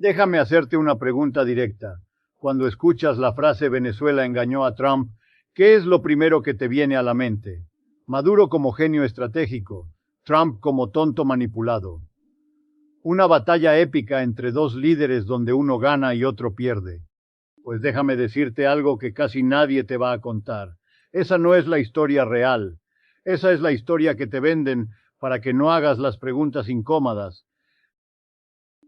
Déjame hacerte una pregunta directa. Cuando escuchas la frase Venezuela engañó a Trump, ¿qué es lo primero que te viene a la mente? Maduro como genio estratégico, Trump como tonto manipulado. Una batalla épica entre dos líderes donde uno gana y otro pierde. Pues déjame decirte algo que casi nadie te va a contar. Esa no es la historia real. Esa es la historia que te venden para que no hagas las preguntas incómodas.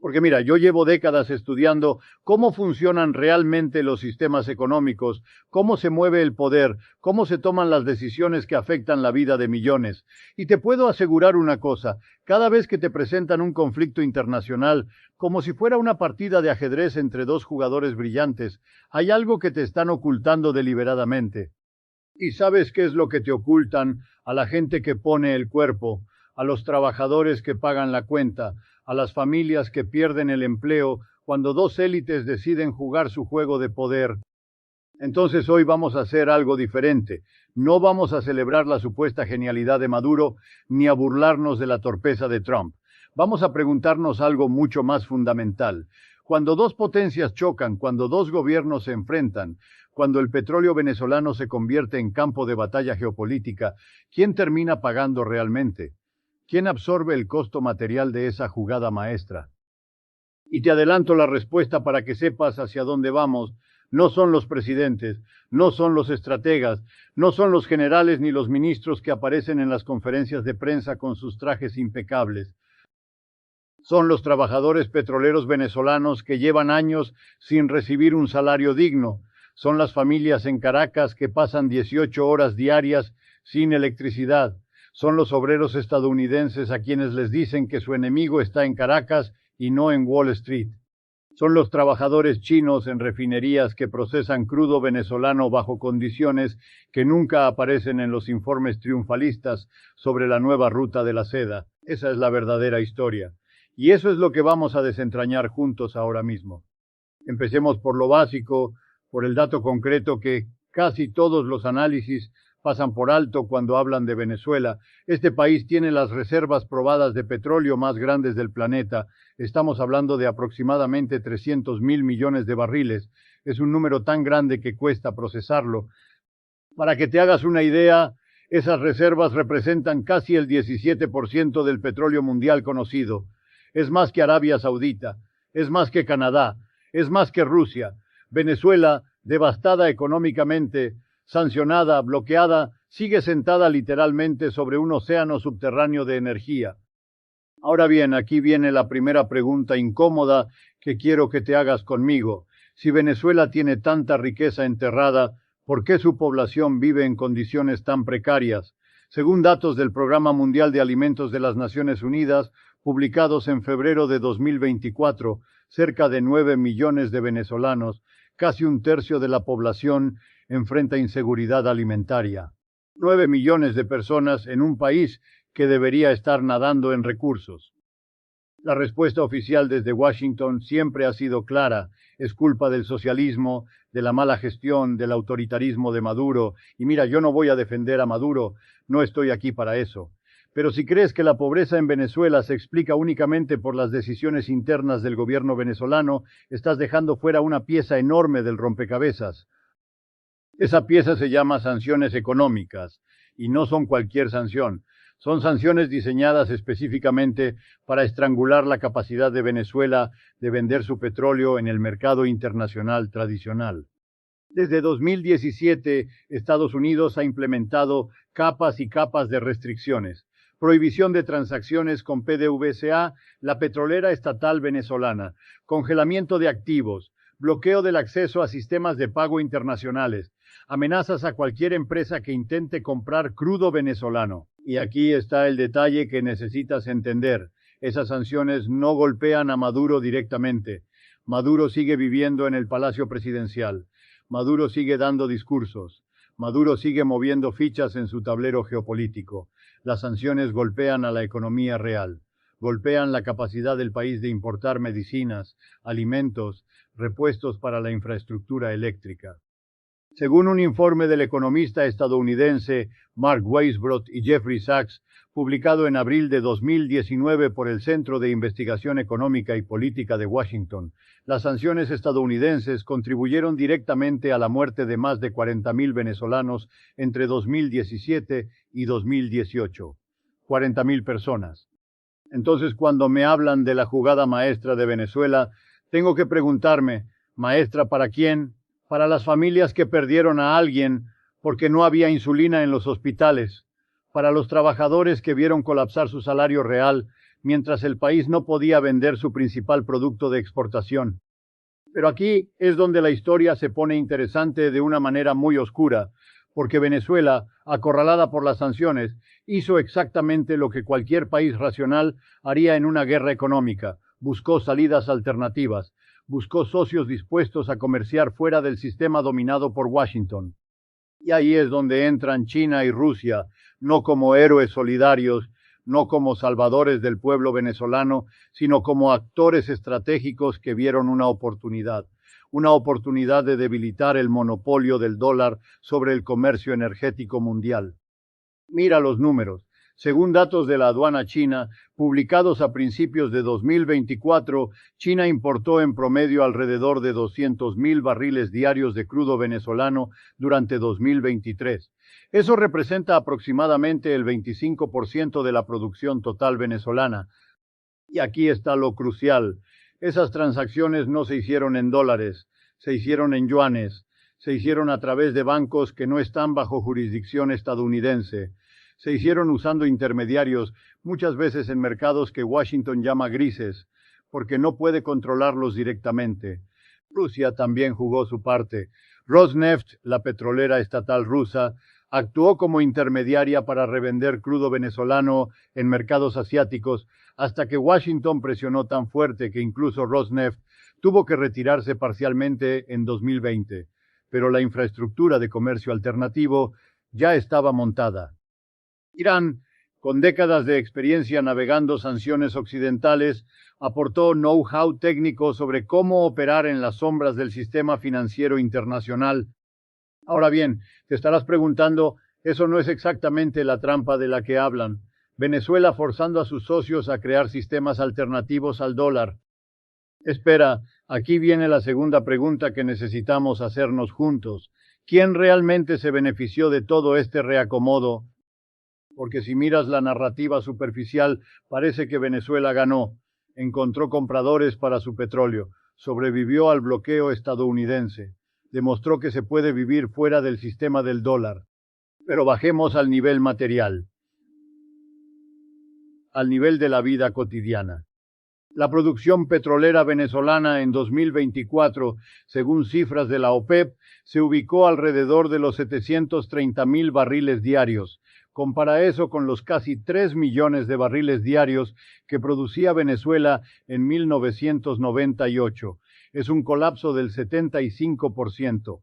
Porque mira, yo llevo décadas estudiando cómo funcionan realmente los sistemas económicos, cómo se mueve el poder, cómo se toman las decisiones que afectan la vida de millones. Y te puedo asegurar una cosa, cada vez que te presentan un conflicto internacional, como si fuera una partida de ajedrez entre dos jugadores brillantes, hay algo que te están ocultando deliberadamente. ¿Y sabes qué es lo que te ocultan? A la gente que pone el cuerpo, a los trabajadores que pagan la cuenta, a las familias que pierden el empleo cuando dos élites deciden jugar su juego de poder. Entonces hoy vamos a hacer algo diferente. No vamos a celebrar la supuesta genialidad de Maduro ni a burlarnos de la torpeza de Trump. Vamos a preguntarnos algo mucho más fundamental. Cuando dos potencias chocan, cuando dos gobiernos se enfrentan, cuando el petróleo venezolano se convierte en campo de batalla geopolítica, ¿quién termina pagando realmente? ¿Quién absorbe el costo material de esa jugada maestra? Y te adelanto la respuesta para que sepas hacia dónde vamos. No son los presidentes, no son los estrategas, no son los generales ni los ministros que aparecen en las conferencias de prensa con sus trajes impecables. Son los trabajadores petroleros venezolanos que llevan años sin recibir un salario digno. Son las familias en Caracas que pasan 18 horas diarias sin electricidad. Son los obreros estadounidenses a quienes les dicen que su enemigo está en Caracas y no en Wall Street. Son los trabajadores chinos en refinerías que procesan crudo venezolano bajo condiciones que nunca aparecen en los informes triunfalistas sobre la nueva ruta de la seda. Esa es la verdadera historia. Y eso es lo que vamos a desentrañar juntos ahora mismo. Empecemos por lo básico, por el dato concreto que casi todos los análisis pasan por alto cuando hablan de Venezuela. Este país tiene las reservas probadas de petróleo más grandes del planeta. Estamos hablando de aproximadamente 300.000 millones de barriles. Es un número tan grande que cuesta procesarlo. Para que te hagas una idea, esas reservas representan casi el 17% del petróleo mundial conocido. Es más que Arabia Saudita, es más que Canadá, es más que Rusia. Venezuela, devastada económicamente, sancionada, bloqueada, sigue sentada literalmente sobre un océano subterráneo de energía. Ahora bien, aquí viene la primera pregunta incómoda que quiero que te hagas conmigo. Si Venezuela tiene tanta riqueza enterrada, ¿por qué su población vive en condiciones tan precarias? Según datos del Programa Mundial de Alimentos de las Naciones Unidas, publicados en febrero de 2024, cerca de 9 millones de venezolanos, casi un tercio de la población, enfrenta inseguridad alimentaria. 9 millones de personas en un país que debería estar nadando en recursos. La respuesta oficial desde Washington siempre ha sido clara. Es culpa del socialismo, de la mala gestión, del autoritarismo de Maduro. Y mira, yo no voy a defender a Maduro, no estoy aquí para eso. Pero si crees que la pobreza en Venezuela se explica únicamente por las decisiones internas del gobierno venezolano, estás dejando fuera una pieza enorme del rompecabezas. Esa pieza se llama sanciones económicas, y no son cualquier sanción. Son sanciones diseñadas específicamente para estrangular la capacidad de Venezuela de vender su petróleo en el mercado internacional tradicional. Desde 2017, Estados Unidos ha implementado capas y capas de restricciones. Prohibición de transacciones con PDVSA, la petrolera estatal venezolana, congelamiento de activos, bloqueo del acceso a sistemas de pago internacionales, amenazas a cualquier empresa que intente comprar crudo venezolano. Y aquí está el detalle que necesitas entender. Esas sanciones no golpean a Maduro directamente. Maduro sigue viviendo en el Palacio Presidencial. Maduro sigue dando discursos. Maduro sigue moviendo fichas en su tablero geopolítico. Las sanciones golpean a la economía real. Golpean la capacidad del país de importar medicinas, alimentos, repuestos para la infraestructura eléctrica. Según un informe del economista estadounidense Mark Weisbrot y Jeffrey Sachs, publicado en abril de 2019 por el Centro de Investigación Económica y Política de Washington, las sanciones estadounidenses contribuyeron directamente a la muerte de más de 40,000 venezolanos entre 2017 y 2018. 40,000 personas. Entonces, cuando me hablan de la jugada maestra de Venezuela, tengo que preguntarme, ¿maestra para quién? Para las familias que perdieron a alguien porque no había insulina en los hospitales, para los trabajadores que vieron colapsar su salario real mientras el país no podía vender su principal producto de exportación. Pero aquí es donde la historia se pone interesante de una manera muy oscura, porque Venezuela, acorralada por las sanciones, hizo exactamente lo que cualquier país racional haría en una guerra económica: buscó salidas alternativas, buscó socios dispuestos a comerciar fuera del sistema dominado por Washington. Y ahí es donde entran China y Rusia, no como héroes solidarios, no como salvadores del pueblo venezolano, sino como actores estratégicos que vieron una oportunidad de debilitar el monopolio del dólar sobre el comercio energético mundial. Mira los números. Según datos de la aduana china, publicados a principios de 2024, China importó en promedio alrededor de 200,000 barriles diarios de crudo venezolano durante 2023. Eso representa aproximadamente el 25% de la producción total venezolana. Y aquí está lo crucial. Esas transacciones no se hicieron en dólares, se hicieron en yuanes, se hicieron a través de bancos que no están bajo jurisdicción estadounidense. Se hicieron usando intermediarios, muchas veces en mercados que Washington llama grises, porque no puede controlarlos directamente. Rusia también jugó su parte. Rosneft, la petrolera estatal rusa, actuó como intermediaria para revender crudo venezolano en mercados asiáticos, hasta que Washington presionó tan fuerte que incluso Rosneft tuvo que retirarse parcialmente en 2020. Pero la infraestructura de comercio alternativo ya estaba montada. Irán, con décadas de experiencia navegando sanciones occidentales, aportó know-how técnico sobre cómo operar en las sombras del sistema financiero internacional. Ahora bien, te estarás preguntando, eso no es exactamente la trampa de la que hablan. Venezuela forzando a sus socios a crear sistemas alternativos al dólar. Espera, aquí viene la segunda pregunta que necesitamos hacernos juntos. ¿Quién realmente se benefició de todo este reacomodo? Porque si miras la narrativa superficial, parece que Venezuela ganó, encontró compradores para su petróleo, sobrevivió al bloqueo estadounidense, demostró que se puede vivir fuera del sistema del dólar. Pero bajemos al nivel material, al nivel de la vida cotidiana. La producción petrolera venezolana en 2024, según cifras de la OPEP, se ubicó alrededor de los 730,000 barriles diarios. Compara eso con los casi 3 millones de barriles diarios que producía Venezuela en 1998. Es un colapso del 75%.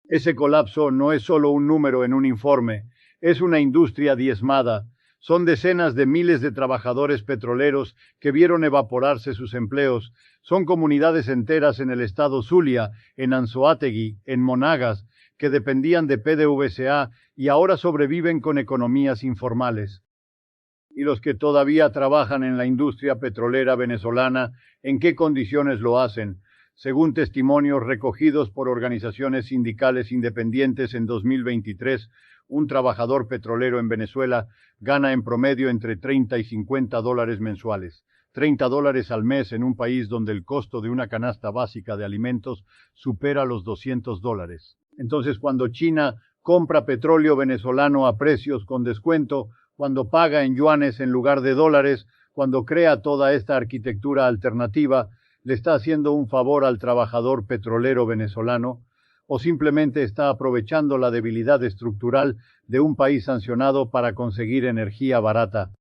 Ese colapso no es solo un número en un informe, es una industria diezmada. Son decenas de miles de trabajadores petroleros que vieron evaporarse sus empleos. Son comunidades enteras en el estado Zulia, en Anzoátegui, en Monagas, que dependían de PDVSA y ahora sobreviven con economías informales. Y los que todavía trabajan en la industria petrolera venezolana, ¿en qué condiciones lo hacen? Según testimonios recogidos por organizaciones sindicales independientes en 2023, un trabajador petrolero en Venezuela gana en promedio entre 30 y 50 dólares mensuales. 30 dólares al mes en un país donde el costo de una canasta básica de alimentos supera los 200 dólares. Entonces, cuando China compra petróleo venezolano a precios con descuento, cuando paga en yuanes en lugar de dólares, cuando crea toda esta arquitectura alternativa, ¿le está haciendo un favor al trabajador petrolero venezolano? ¿O simplemente está aprovechando la debilidad estructural de un país sancionado para conseguir energía barata?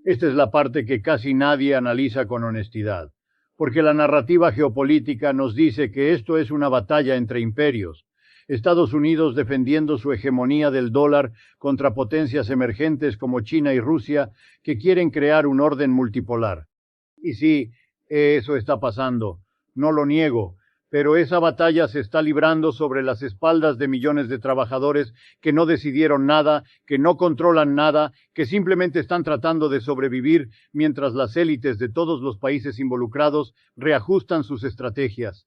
Esta es la parte que casi nadie analiza con honestidad, porque la narrativa geopolítica nos dice que esto es una batalla entre imperios. Estados Unidos defendiendo su hegemonía del dólar contra potencias emergentes como China y Rusia que quieren crear un orden multipolar. Y sí, eso está pasando, no lo niego, Pero esa batalla se está librando sobre las espaldas de millones de trabajadores que no decidieron nada, que no controlan nada, que simplemente están tratando de sobrevivir mientras las élites de todos los países involucrados reajustan sus estrategias.